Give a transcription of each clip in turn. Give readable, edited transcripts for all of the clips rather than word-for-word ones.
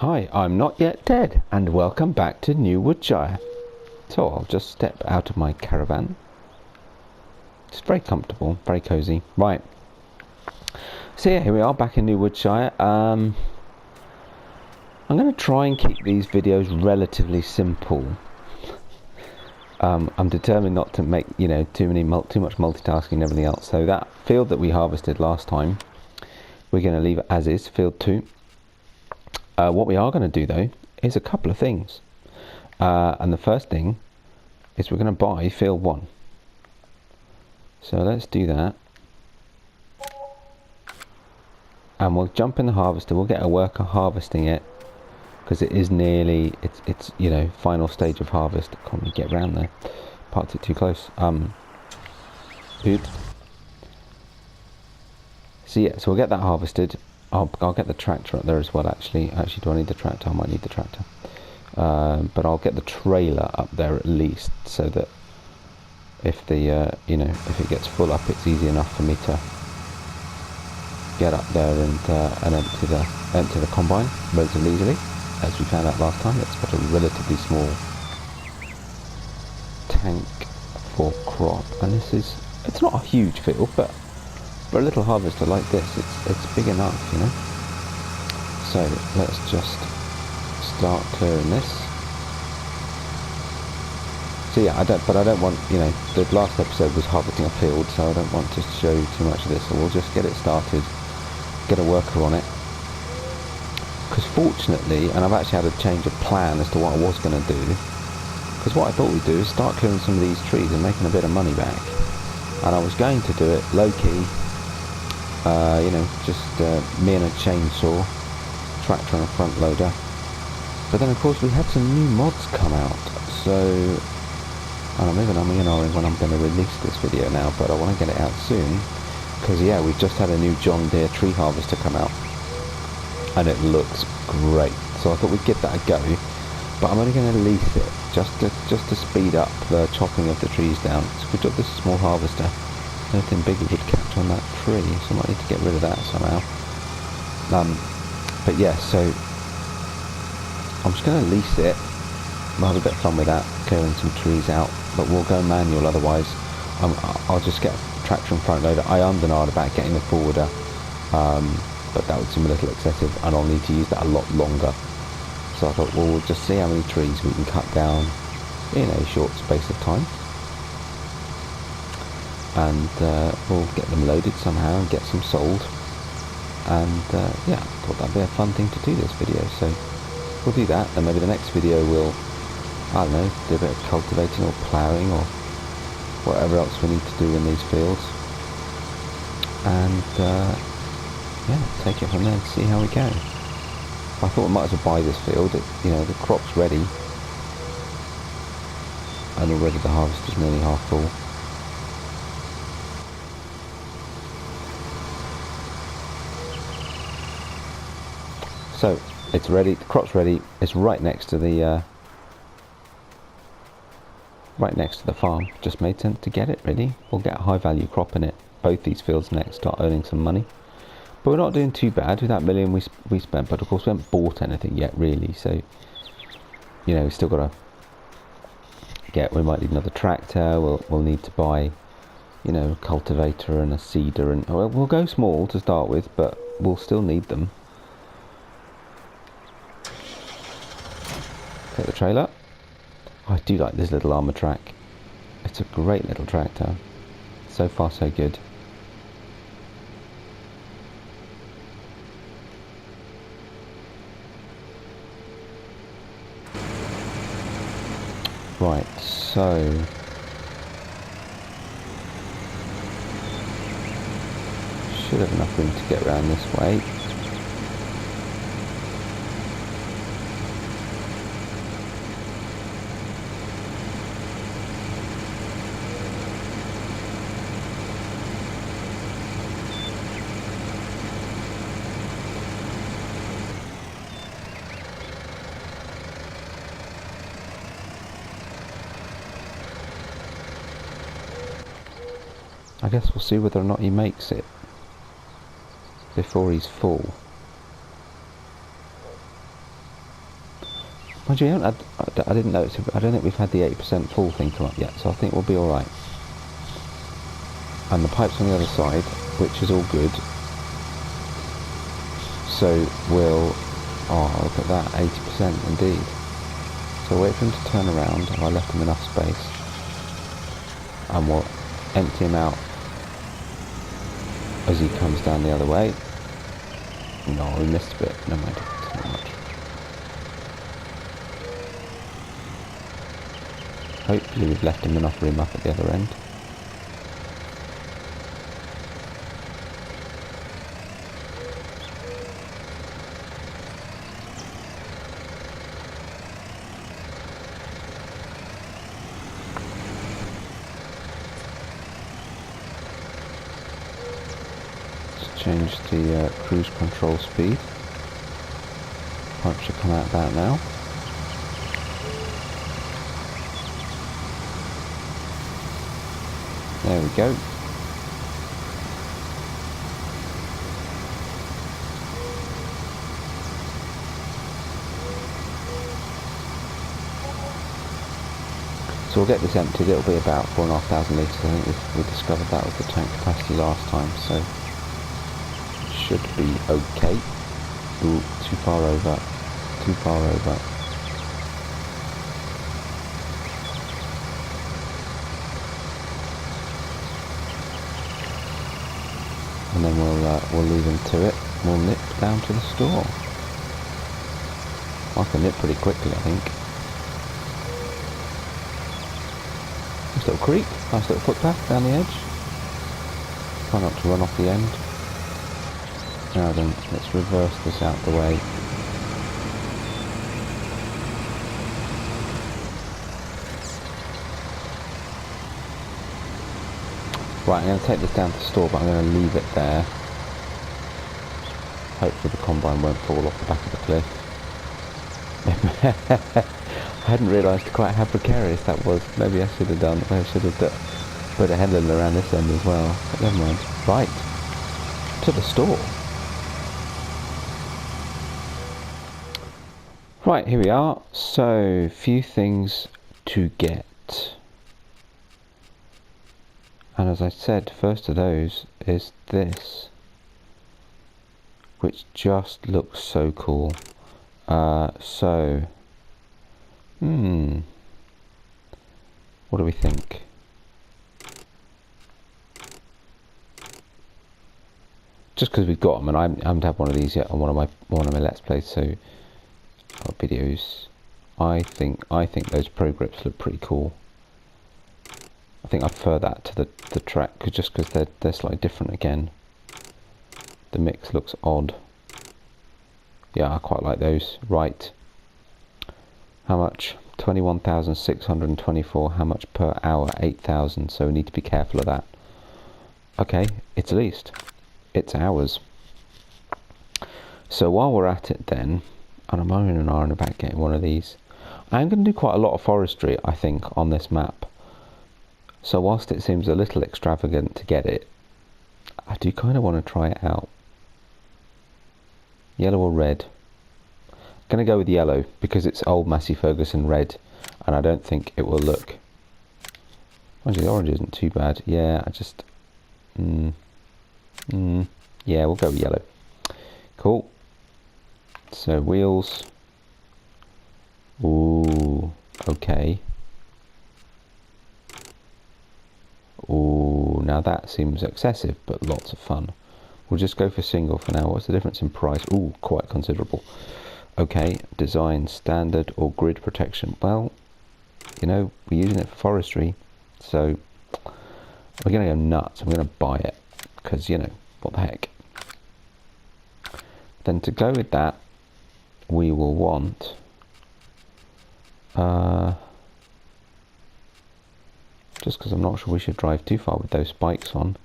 Hi, I'm Not Yet Dead, and welcome back to New Woodshire. So I'll just step out of my caravan. It's very comfortable, very cosy. Right. So yeah, here we are back in New Woodshire. I'm going to try and keep these videos relatively simple. I'm determined not to make, too much multitasking and everything else. So that field that we harvested last time, we're going to leave it as is, field 2. What we are going to do though is a couple of things, and the first thing is we're going to buy field 1. So let's do that, and we'll jump in the harvester. We'll get a worker harvesting it because it is nearly it's final stage of harvest. I can't really get around there, parked it too close. Good. So yeah, so we'll get that harvested. I'll get the tractor up there as well. Actually, do I need the tractor? I might need the tractor. But I'll get the trailer up there at least, so that if the if it gets full up, it's easy enough for me to get up there and empty the combine relatively easily. As we found out last time, it's got a relatively small tank for crop, and it's not a huge field, but for a little harvester like this, it's big enough, So let's just start clearing this. So yeah, I don't want, the last episode was harvesting a field, so I don't want to show you too much of this. So we'll just get it started, get a worker on it. Because fortunately, and I've actually had a change of plan as to what I was going to do. Because what I thought we'd do is start clearing some of these trees and making a bit of money back. And I was going to do it low key. Just me and a chainsaw, tractor and a front loader. But then of course we had some new mods come out, so I'm even when I'm going to release this video now, but I want to get it out soon, because yeah, we've just had a new John Deere tree harvester come out, and it looks great. So I thought we'd give that a go, but I'm only going to lease it just to speed up the chopping of the trees down. So we took this small harvester. Nothing bigger would catch on that tree, so I might need to get rid of that somehow. But yeah, so I'm just going to lease it. We'll have a bit of fun with that, clearing some trees out, but we'll go manual otherwise. I'll just get a tractor and front loader. I am about getting the forwarder, but that would seem a little excessive, and I'll need to use that a lot longer. So I thought, well, we'll just see how many trees we can cut down in a short space of time. And we'll get them loaded somehow and get some sold, and yeah, I thought that'd be a fun thing to do, this video, so we'll do that. And maybe the next video we'll, I don't know, do a bit of cultivating or ploughing or whatever else we need to do in these fields, and yeah, take it from there and see how we go. I thought we might as well buy this field. The crop's ready, and already the harvest is nearly half full. So it's ready. The crop's ready. It's right next to the farm. Just made sense to get it ready. We'll get a high value crop in it. Both these fields next, start earning some money. But we're not doing too bad with that million we spent. But of course we haven't bought anything yet, really. So we've still got to get. We might need another tractor. We'll need to buy, a cultivator and a seeder, and we'll go small to start with, but we'll still need them. Take the trailer. I do like this little armour track. It's a great little tractor. So far so good. Right, so should have enough room to get around this way. I guess we'll see whether or not he makes it before he's full. Mind you, I didn't notice. I don't think we've had the 80% full thing come up yet, so I think we'll be all right. And the pipe's on the other side, which is all good. So we'll... Oh, look at that, 80% indeed. So wait for him to turn around. Have I left him enough space? And we'll empty him out as he comes down the other way. No, we missed a bit. Never mind. It's not much. Hopefully we've left him enough room up at the other end. Change the cruise control speed. Pipe should come out about now. There we go. So we'll get this emptied. It'll be about 4,500 litres. I think we discovered that with the tank capacity last time, so should be okay. Ooh, too far over. Too far over. And then we'll leave him to it. We'll nip down to the store. I can nip pretty quickly, I think. Nice little creek, nice little footpath down the edge. Try not to run off the end. Now then, let's reverse this out the way. Right, I'm going to take this down to the store, but I'm going to leave it there. Hopefully the combine won't fall off the back of the cliff. I hadn't realised quite how precarious that was. Maybe I should have done. I should have put a headland around this end as well. But never mind. Right, to the store. Right, here we are. So, few things to get. And as I said, first of those is this, which just looks so cool. What do we think? Just because we've got them, and I haven't had one of these yet on one of my Let's Plays, so videos. I think those Pro Grips look pretty cool. I think I prefer that to the track, just because they're slightly different again. The mix looks odd. Yeah, I quite like those. Right. How much? 21,624. How much per hour? 8,000. So we need to be careful of that. Okay, it's leased. It's ours. So while we're at it then, and I'm only an hour about getting one of these, I'm going to do quite a lot of forestry, I think, on this map. So whilst it seems a little extravagant to get it, I do kind of want to try it out. Yellow or red? I'm going to go with yellow because it's old Massey Ferguson red, and I don't think it will look... Actually, the orange isn't too bad. Yeah, I just... yeah, we'll go with yellow. Cool. So wheels. Ooh, okay. Ooh, now that seems excessive, but lots of fun. We'll just go for single for now. What's the difference in price? Ooh, quite considerable. Okay, design, standard or grid protection. Well, you know, we're using it for forestry, so we're going to go nuts. I'm going to buy it, because, you know, what the heck. Then to go with that, we will want... just because I'm not sure we should drive too far with those spikes on,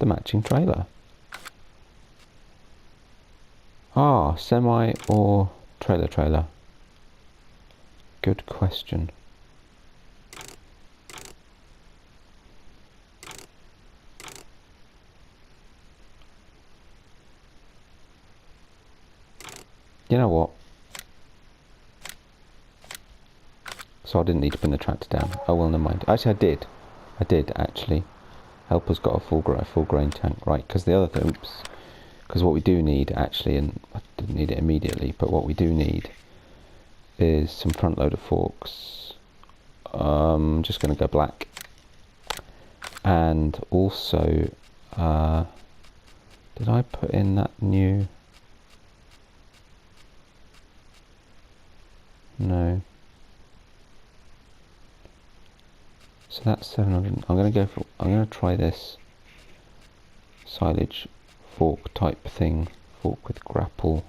the matching trailer. Ah, semi or trailer? Good question. You know what? So I didn't need to bring the tractor down. Oh well, never mind. Actually, I did actually. Helper's got a full grain tank, right? Because the other thing, because what we do need actually, and I didn't need it immediately, but what we do need is some front loader forks. I'm just going to go black, and also, did I put in that new? No. So that's 700. I'm going to try this silage fork type thing, fork with grapple,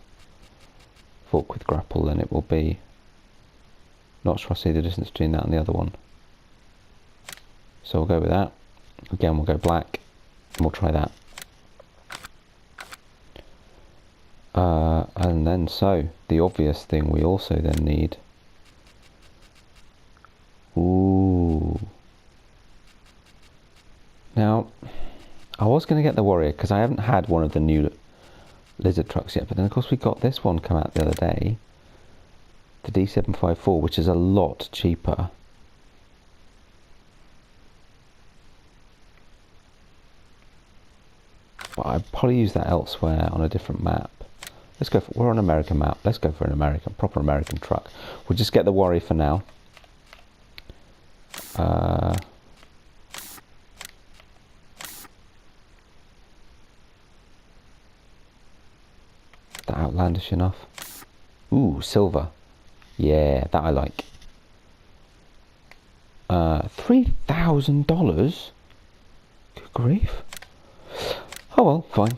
then it will be, not sure I see the difference between that and the other one. So we'll go with that. Again, we'll go black, and we'll try that. And then, so, the obvious thing we also then need, ooh. Now, I was going to get the Warrior, because I haven't had one of the new lizard trucks yet, but then of course we got this one come out the other day, the D754, which is a lot cheaper. But I'd probably use that elsewhere on a different map. Let's go for, we're on an American map, let's go for an proper American truck. We'll just get the Warrior for now. That outlandish enough. Ooh, silver. Yeah, that I like. $3,000? Good grief. Oh well, fine.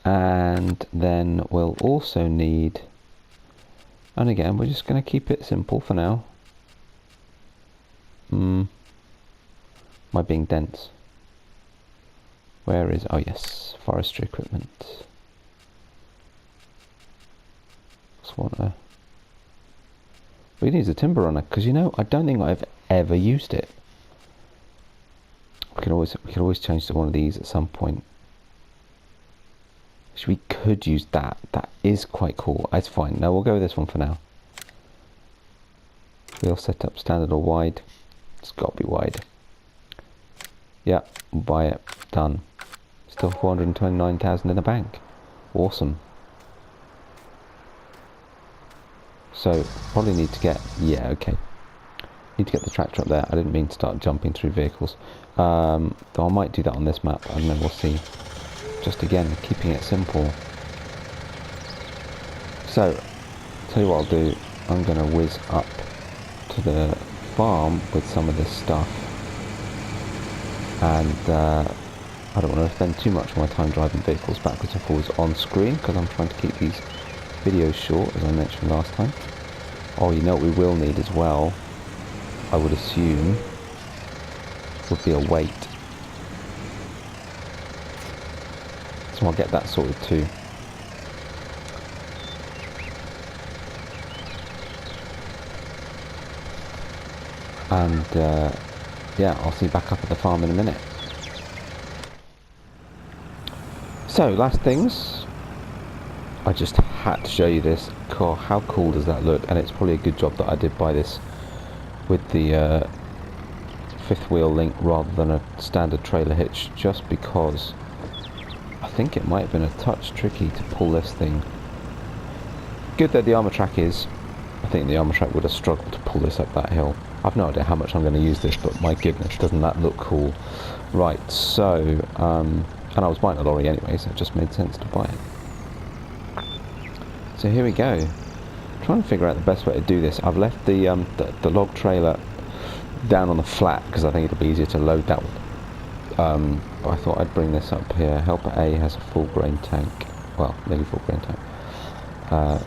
And then we'll also need, and again, we're just going to keep it simple for now. Am I being dense? Where is, oh yes, forestry equipment. We need a timber runner, because you know, I don't think I've ever used it. We can always change to one of these at some point. Actually, we could use that. That is quite cool. It's fine. No, we'll go with this one for now. Wheel setup, standard or wide? It's got to be wide. Yeah, we'll buy it. Done. Still 429,000 in the bank. Awesome. So, probably need to get, yeah, okay. Need to get the tractor up there. I didn't mean to start jumping through vehicles. Though I might do that on this map, and then we'll see. Just again, keeping it simple. So, tell you what I'll do. I'm going to whiz up to the farm with some of this stuff. And I don't want to spend too much of my time driving vehicles backwards and forwards on screen, because I'm trying to keep these videos short, as I mentioned last time. Oh, you know what we will need as well, I would assume, would be a weight. So I'll get that sorted too. And yeah, I'll see you back up at the farm in a minute. So, last things, I just had to show you this. God, how cool does that look? And it's probably a good job that I did buy this with the fifth wheel link rather than a standard trailer hitch, just because I think it might have been a touch tricky to pull this thing. Good that the armour track is. I think the armour track would have struggled to pull this up that hill. I've no idea how much I'm going to use this, but my goodness, doesn't that look cool? Right, so, and I was buying a lorry anyway, so it just made sense to buy it. So here we go. I'm trying to figure out the best way to do this. I've left the log trailer down on the flat because I think it'll be easier to load that one. But I thought I'd bring this up here. Helper A has a full grain tank. Well, nearly full grain tank.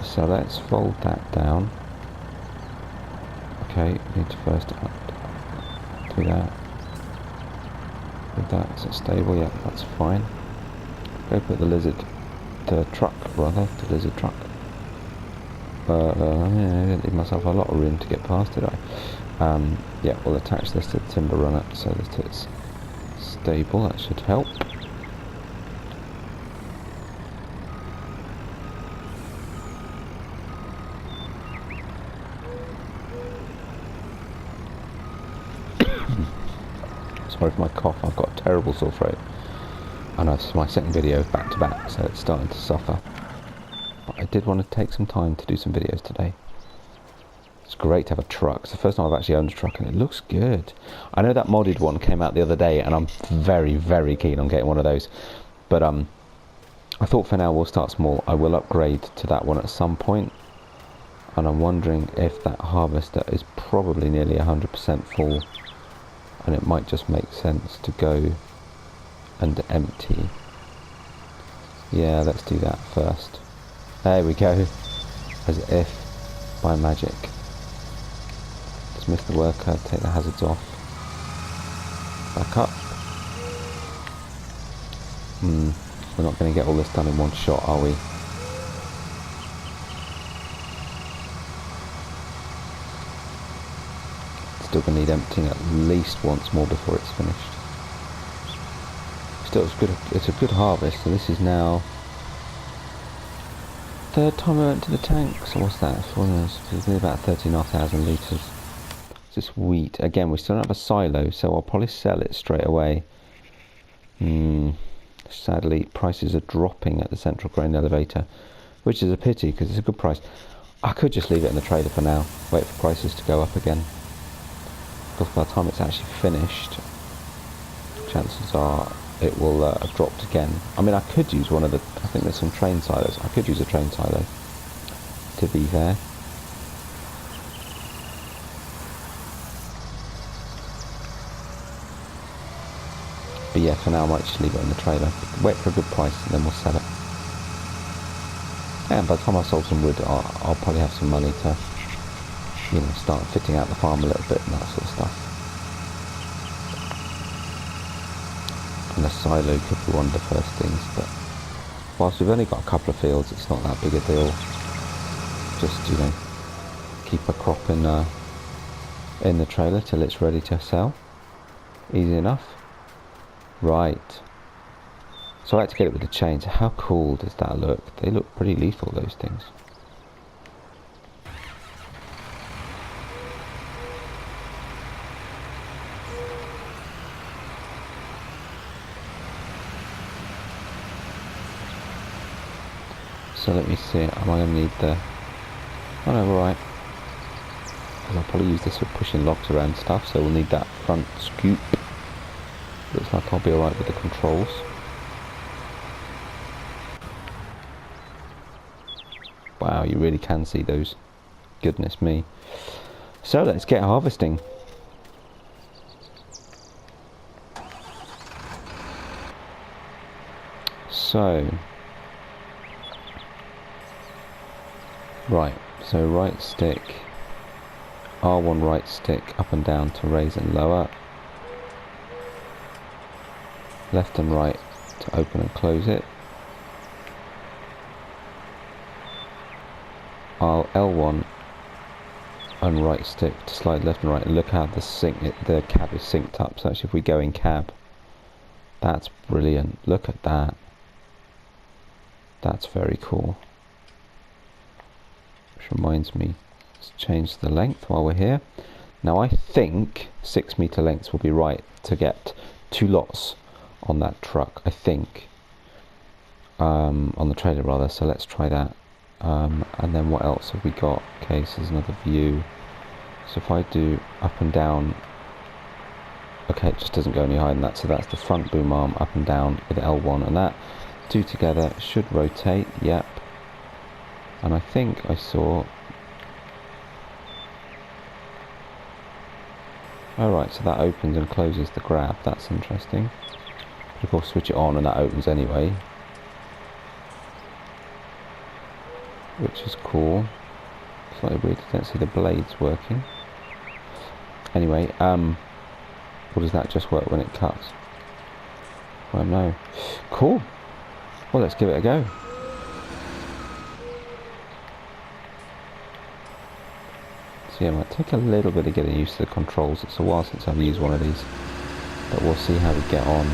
So let's fold that down. Okay, need to first do that. With that, is it stable? Yeah, that's fine. Go put the lizard, the lizard truck. Yeah, I didn't leave myself a lot of room to get past, did I? Yeah, we'll attach this to the timber runner so that it's stable. That should help. Sorry for my cough, I've got a terrible sore throat. And it's my second video back to back, so it's starting to suffer. But I did want to take some time to do some videos today. It's great to have a truck. It's the first time I've actually owned a truck and it looks good. I know that modded one came out the other day and I'm very, very keen on getting one of those. But I thought for now we'll start small. I will upgrade to that one at some point. And I'm wondering if that harvester is probably nearly 100% full. And it might just make sense to go and empty. Yeah, let's do that first. There we go. As if by magic. Dismiss the worker, take the hazards off. Back up. We're not going to get all this done in one shot, are we? Still going to need emptying at least once more before it's finished. Still, it's a good harvest, and this is now third time I went to the tank. So what's that? It's about 13,500 litres. This wheat again, we still don't have a silo, so I'll probably sell it straight away. Sadly, prices are dropping at the central grain elevator, which is a pity because it's a good price. I could just leave it in the trailer for now, wait for prices to go up again. Because by the time it's actually finished, chances are it will have dropped again. I mean, I could use one of the, I think there's some train silos. I could use a train silo, to be fair. But yeah, for now I might just leave it in the trailer. Wait for a good price and then we'll sell it. And by the time I've sold some wood, I'll probably have some money to, you know, start fitting out the farm a little bit and that sort of stuff. And a silo could be one of the first things, but whilst we've only got a couple of fields, it's not that big a deal. Just, you know, keep a crop in the trailer till it's ready to sell. Easy enough. Right. So I had to get it with the chains. How cool does that look? They look pretty lethal, those things. So let me see, am I going to need the... Oh no, we're alright. Because I'll probably use this for pushing logs around stuff, so we'll need that front scoop. Looks like I'll be alright with the controls. Wow, you really can see those. Goodness me. So let's get harvesting. So... Right, so right stick, R1 right stick up and down to raise and lower, left and right to open and close it, L1 and right stick to slide left and right, and look how the cab is synced up, so actually if we go in cab, that's brilliant, look at that, that's very cool. Which reminds me, let's change the length while we're here. Now I think 6 meter lengths will be right to get 2 lots on that truck, I think. On the trailer rather, so let's try that. And then what else have we got? Okay, so there's another view. So if I do up and down, okay, it just doesn't go any higher than that, so that's the front boom arm up and down with L1, and that two together should rotate, yep. And I think I saw... Alright, so that opens and closes the grab, that's interesting. Of course switch it on and that opens anyway. Which is cool. Slightly weird, I don't see the blades working. Anyway, or does that just work when it cuts? I don't know. Cool. Well, let's give it a go. So yeah, it might take a little bit of getting used to the controls. It's a while since I've used one of these, but we'll see how we get on.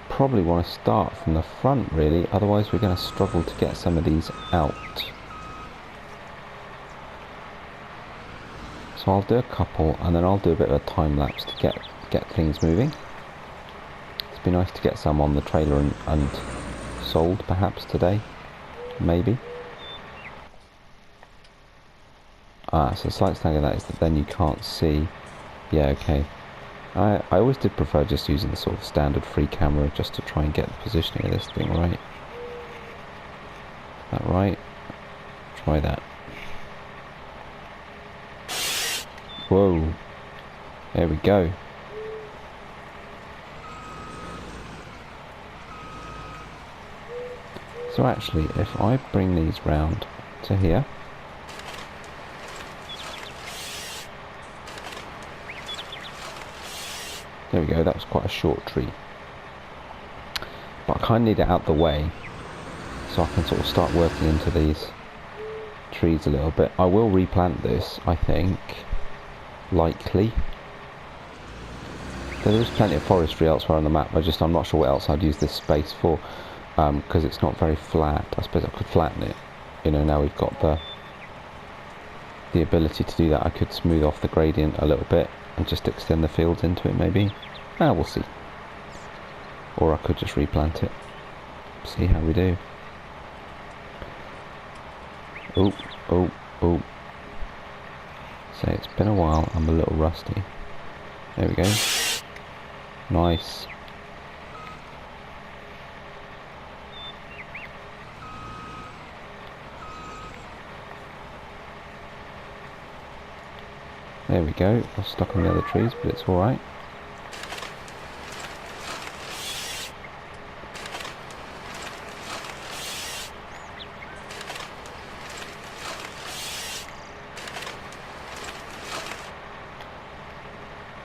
Probably want to start from the front really, otherwise we're going to struggle to get some of these out. So I'll do a couple, and then I'll do a bit of a time lapse to get things moving. It'd be nice to get some on the trailer and sold perhaps today, maybe. So the slight snag of that is that then you can't see. Yeah, okay. I always did prefer just using the sort of standard free camera just to try and get the positioning of this thing right. Is that right? Try that. Whoa. There we go. So actually, if I bring these round to here, there we go, that was quite a short tree. But I kind of need it out the way, so I can sort of start working into these trees a little bit. I will replant this, I think, likely. There is plenty of forestry elsewhere on the map, I'm not sure what else I'd use this space for, because it's not very flat. I suppose I could flatten it. You know, now we've got the ability to do that. I could smooth off the gradient a little bit and just extend the fields into it, maybe. We'll see. Or I could just replant it. See how we do. Oh. So it's been a while, I'm a little rusty. There we go. Nice. There we go. I was stuck on the other trees, but it's alright.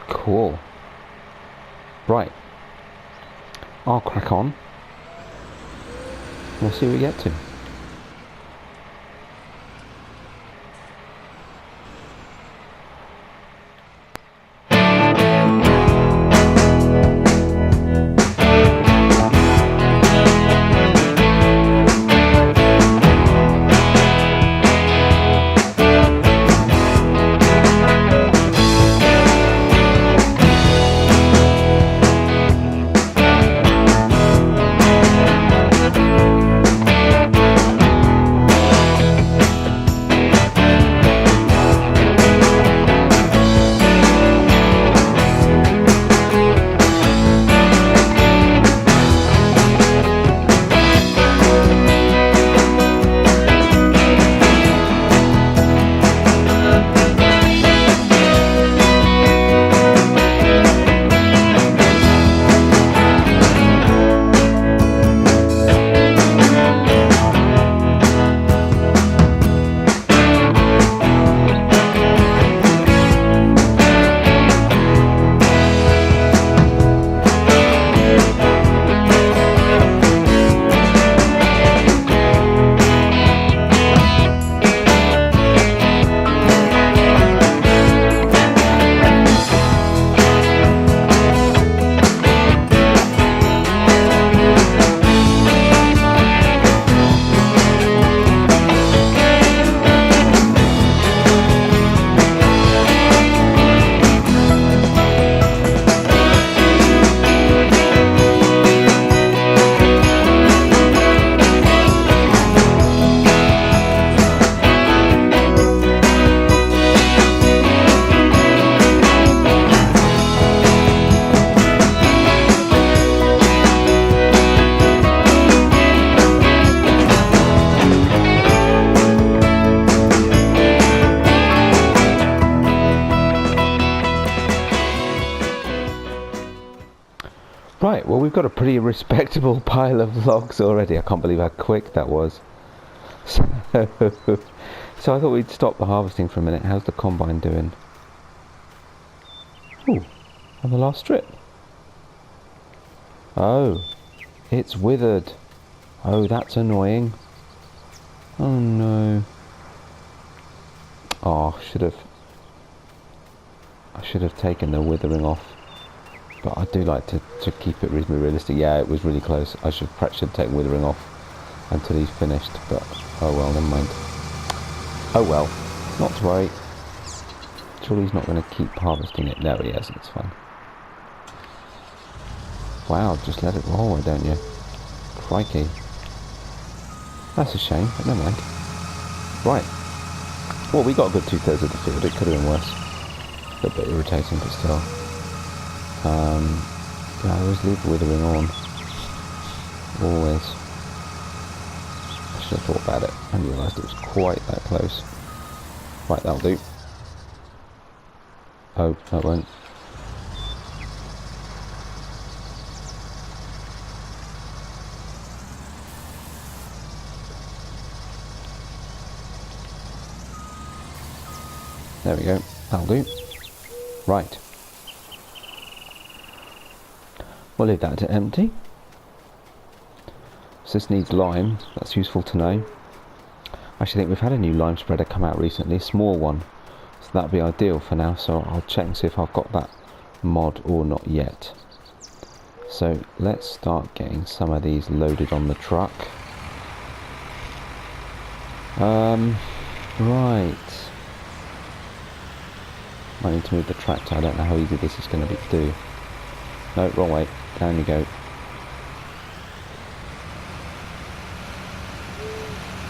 Cool. Right. I'll crack on. We'll see what we get to. Right, well, we've got a pretty respectable pile of logs already. I can't believe how quick that was. So I thought we'd stop the harvesting for a minute. How's the combine doing? Ooh, on the last strip. Oh, it's withered. Oh, that's annoying. Oh no. Oh, I should have taken the withering off. But I do like to keep it reasonably realistic. Yeah, it was really close. I perhaps should take withering off until he's finished. But oh well, never mind. Oh well, not to worry. Surely he's not going to keep harvesting it. No, he hasn't. It's fine. Wow, just let it roll, why don't you? Crikey. That's a shame, but never mind. Right. Well, we got a good 2/3 of the field. It could have been worse. A bit irritating, but still. Yeah, I always leave the withering on. Always. I should have thought about it. I realised it was quite that close. Right, that'll do. Oh, that won't. There we go. That'll do. Right. We'll leave that to empty. So this needs lime. That's useful to know. I actually think we've had a new lime spreader come out recently. Small one. So that'll be ideal for now. So I'll check and see if I've got that mod or not yet. So let's start getting some of these loaded on the truck. Right. I need to move the tractor. I don't know how easy this is going to be to do. No, wrong way. Down you go.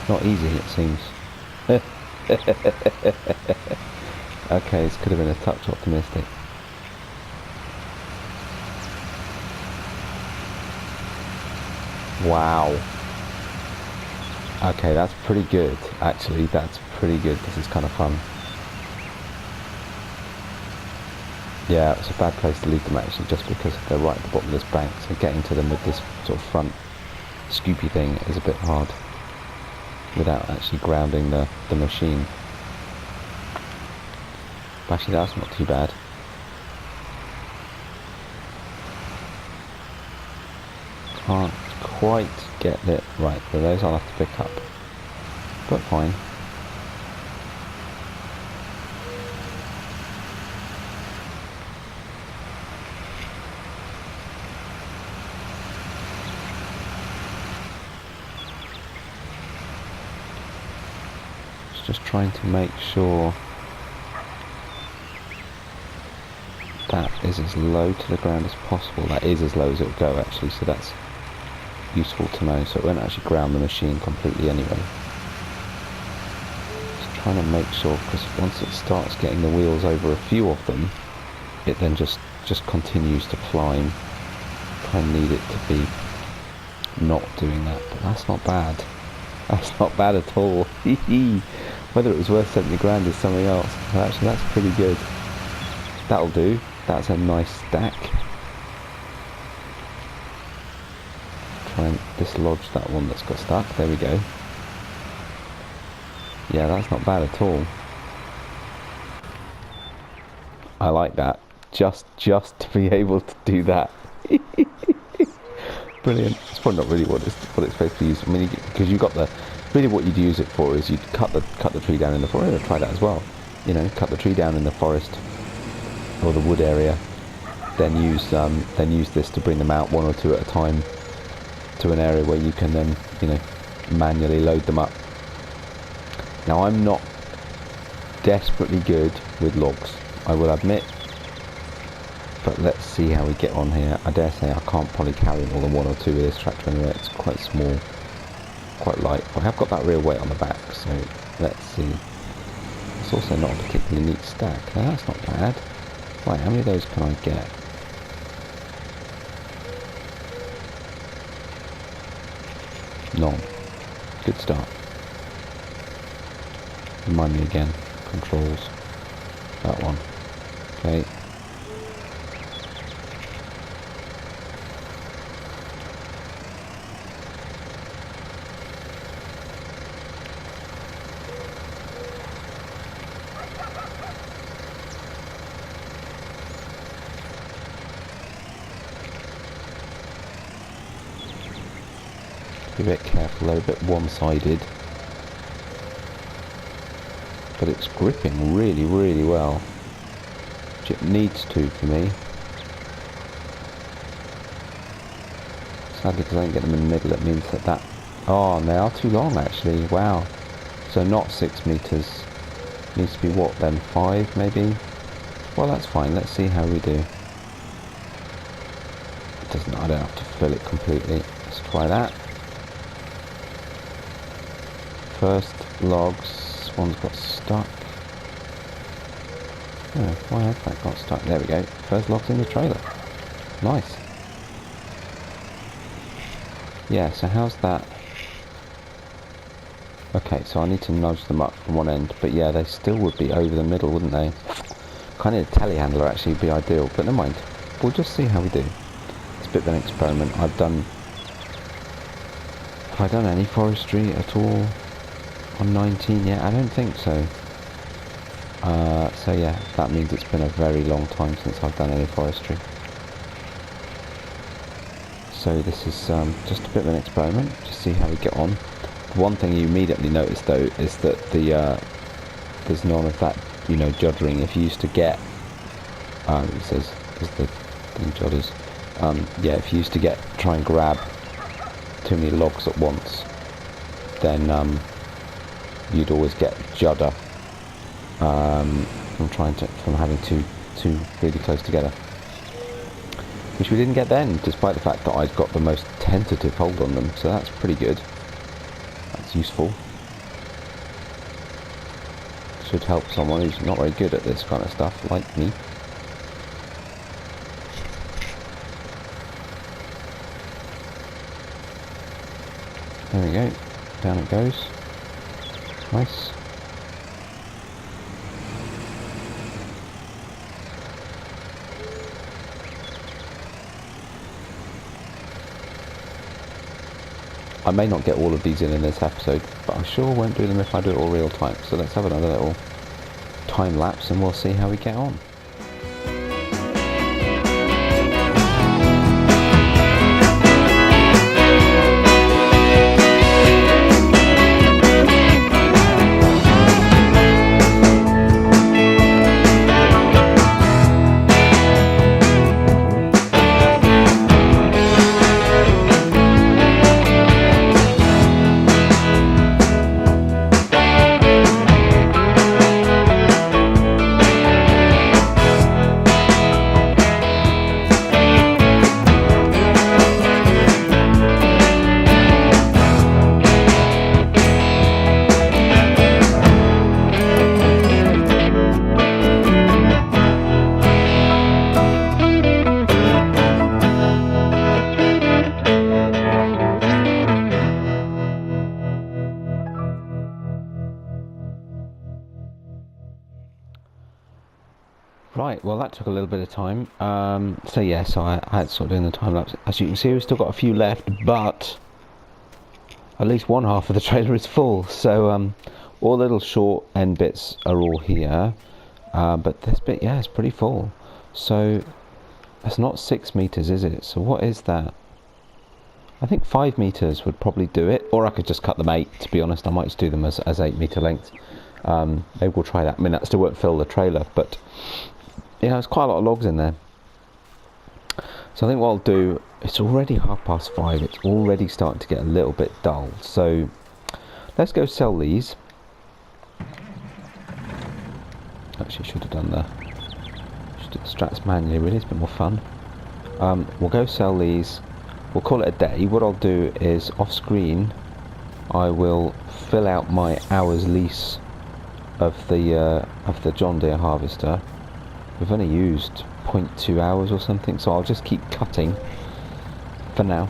Not easy, it seems. Okay, this could have been a touch optimistic. Wow. Okay, that's pretty good, actually. That's pretty good. This is kind of fun. Yeah, it's a bad place to leave them actually, just because they're right at the bottom of this bank, so getting to them with this sort of front scoopy thing is a bit hard without actually grounding the machine. But actually that's not too bad. Can't quite get it right, so those I'll have to pick up, but fine. Just trying to make sure that is as low to the ground as possible. That is as low as it will go actually, so that's useful to know. So it won't actually ground the machine completely anyway. Just trying to make sure, because once it starts getting the wheels over a few of them, it then just continues to climb. Kind of need it to be not doing that, but that's not bad. That's not bad at all. Whether it was worth 70 grand is something else. But actually, that's pretty good. That'll do. That's a nice stack. Try and dislodge that one that's got stuck. There we go. Yeah, that's not bad at all. I like that. Just to be able to do that. Brilliant. It's probably not really what it's supposed to be used. I mean, because you've got the really what you'd use it for is you'd cut the tree down in the forest. Try that as well. You know, cut the tree down in the forest or the wood area. Then use this to bring them out one or two at a time to an area where you can then, you know, manually load them up. Now I'm not desperately good with logs, I will admit. But let's see how we get on here. I dare say I can't probably carry more than one or two with this tractor anyway. It's quite small, quite light. But I have got that rear weight on the back, so let's see. It's also not a particularly neat stack. Now that's not bad. Right, how many of those can I get? None. Good start. Remind me again. Controls. That one. Okay. Be a bit careful though, a bit one-sided. But it's gripping really, really well. Which it needs to for me. Sadly, because I don't get them in the middle, it means that... Oh, and they are too long actually, wow. So not 6 meters. Needs to be what then? 5 maybe? Well, that's fine. Let's see how we do. It doesn't. I don't have to fill it completely. Let's try that. First logs. One's got stuck. Oh, why has that got stuck? There we go. First logs in the trailer. Nice. Yeah, so how's that? Okay, so I need to nudge them up from one end, but yeah, they still would be over the middle, wouldn't they? Kind of a telehandler actually would be ideal, but never mind. We'll just see how we do. It's a bit of an experiment. Have I done any forestry at all on 19 yet? I don't think so. So yeah, that means it's been a very long time since I've done any forestry. So this is just a bit of an experiment, just see how we get on. One thing you immediately notice though is that there's none of that, you know, juddering. If you used to get, it says, is the thing jodders. Yeah, if you used to try and grab too many logs at once, then you'd always get judder from having two really close together. Which we didn't get then, despite the fact that I'd got the most tentative hold on them, so that's pretty good. That's useful. Should help someone who's not very good at this kind of stuff, like me. There we go. Down it goes. Nice. I may not get all of these in this episode, but I sure won't do them if I do it all real time. So let's have another little time lapse and we'll see how we get on. Right, well that took a little bit of time. So yeah, so I had sort of doing the time lapse. As you can see, we've still got a few left, but at least one half of the trailer is full. So all the little short end bits are all here, but this bit, yeah, it's pretty full. So that's not 6 meters, is it? So what is that? I think 5 meters would probably do it, or I could just cut them 8. To be honest, I might just do them as 8 meter lengths. Maybe we'll try that. I mean, that still won't fill the trailer, but you know, there's quite a lot of logs in there. So I think what I'll do, it's already 5:30. It's already starting to get a little bit dull. So let's go sell these. Actually, should have done the strats manually. Really, it's a bit more fun. We'll go sell these. We'll call it a day. What I'll do is off screen, I will fill out my hour's lease of the John Deere harvester. We've only used 0.2 hours or something, so I'll just keep cutting for now,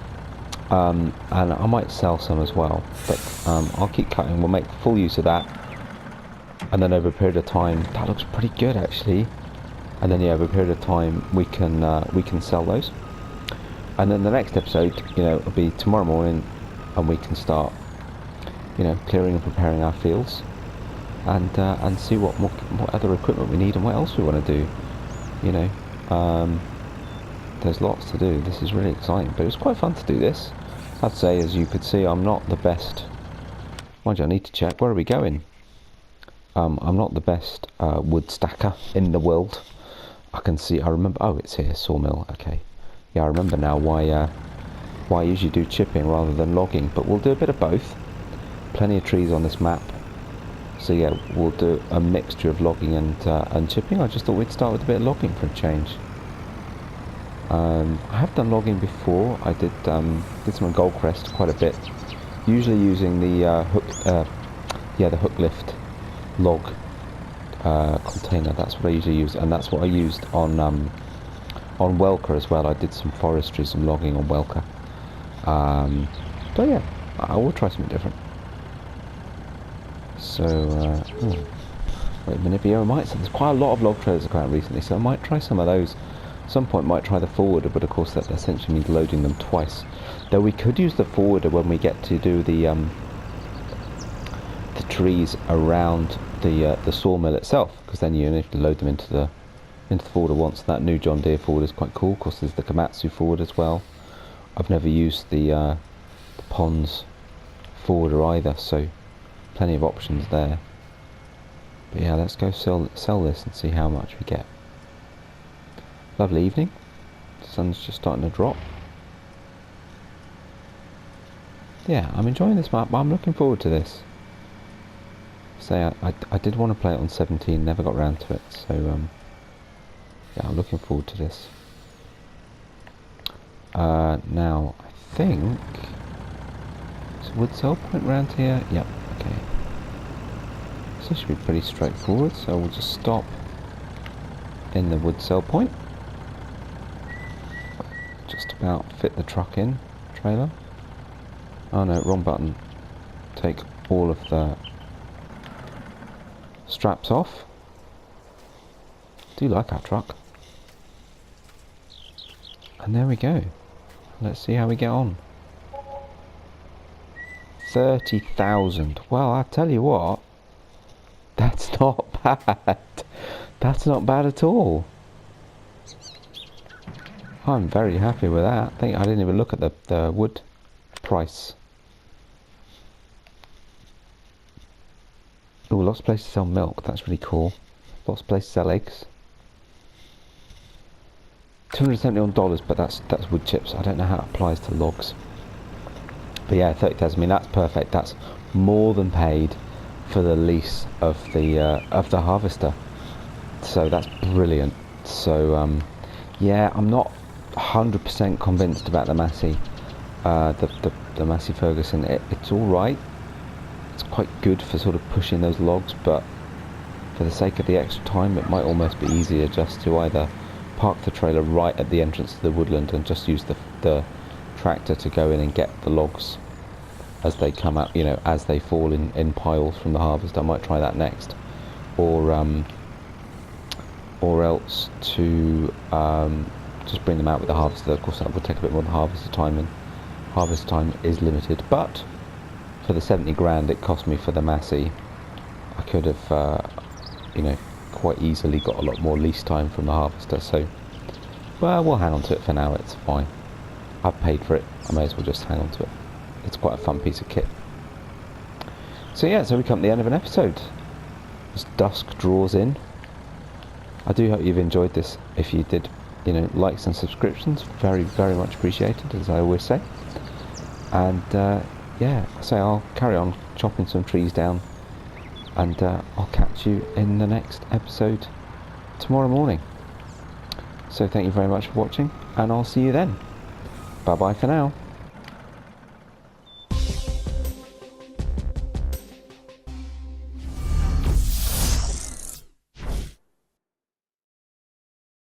and I might sell some as well, but I'll keep cutting. We'll make full use of that, and then over a period of time, that looks pretty good actually, and then yeah, over a period of time we can sell those, and then the next episode, you know, will be tomorrow morning, and we can start, you know, clearing and preparing our fields, and see what other equipment we need and what else we want to do. You know, there's lots to do. This is really exciting, but it's quite fun to do this. I'd say, as you could see, I'm not the best. Mind you, I need to check. Where are we going? I'm not the best wood stacker in the world. I can see. I remember. Oh, it's here. Sawmill. Okay. Yeah, I remember now why I usually do chipping rather than logging. But we'll do a bit of both. Plenty of trees on this map. So yeah, we'll do a mixture of logging and chipping. I just thought we'd start with a bit of logging for a change. I have done logging before. I did some on Goldcrest quite a bit, usually using the the hook lift log container. That's what I usually use, and that's what I used on Welker as well. I did some forestry, some logging on Welker. But yeah, I will try something different. So, wait a minute, there's quite a lot of log trailers come out recently, so I might try some of those. At some point might try the forwarder, but of course that essentially means loading them twice. Though we could use the forwarder when we get to do the trees around the sawmill itself, because then you only have to load them into the forwarder once. That new John Deere forwarder is quite cool. Of course there's the Komatsu forward as well. I've never used the Pons forwarder either, so plenty of options there. But yeah, let's go sell this and see how much we get. Lovely evening. The sun's just starting to drop. Yeah, I'm enjoying this map. I'm looking forward to this. Say, I did want to play it on 17, never got around to it. So yeah, I'm looking forward to this. Now I think is wood sell point around here. Yep. Okay. So this should be pretty straightforward. So we'll just stop in the wood sell point. Just about fit the truck in, trailer. Oh no, wrong button. Take all of the straps off. Do like our truck. And there we go. Let's see how we get on. 30,000. Well, I tell you what, that's not bad. That's not bad at all. I'm very happy with that. I think I didn't even look at the wood price. Oh, lots of places sell milk. That's really cool. Lots of places sell eggs. $271, but that's wood chips. I don't know how it applies to logs. But yeah, 30,000. I mean, that's perfect. That's more than paid for the lease of the harvester. So that's brilliant. So yeah, I'm not 100% convinced about the Massey, the Massey Ferguson. It's all right. It's quite good for sort of pushing those logs, but for the sake of the extra time, it might almost be easier just to either park the trailer right at the entrance to the woodland and just use the tractor to go in and get the logs as they come out, you know, as they fall in piles from the harvest. I might try that next, or else to just bring them out with the harvester. Of course, that would take a bit more than harvester time, and harvest time is limited. But for the 70 grand it cost me for the Massey, I could have, you know, quite easily got a lot more lease time from the harvester. So, well, we'll hang on to it for now. It's fine. I've paid for it. I may as well just hang on to it. It's quite a fun piece of kit. So yeah, so we come to the end of an episode. As dusk draws in, I do hope you've enjoyed this. If you did, you know, likes and subscriptions, very, very much appreciated, as I always say. And yeah, so I'll carry on chopping some trees down, and I'll catch you in the next episode tomorrow morning. So thank you very much for watching, and I'll see you then. Bye bye for now.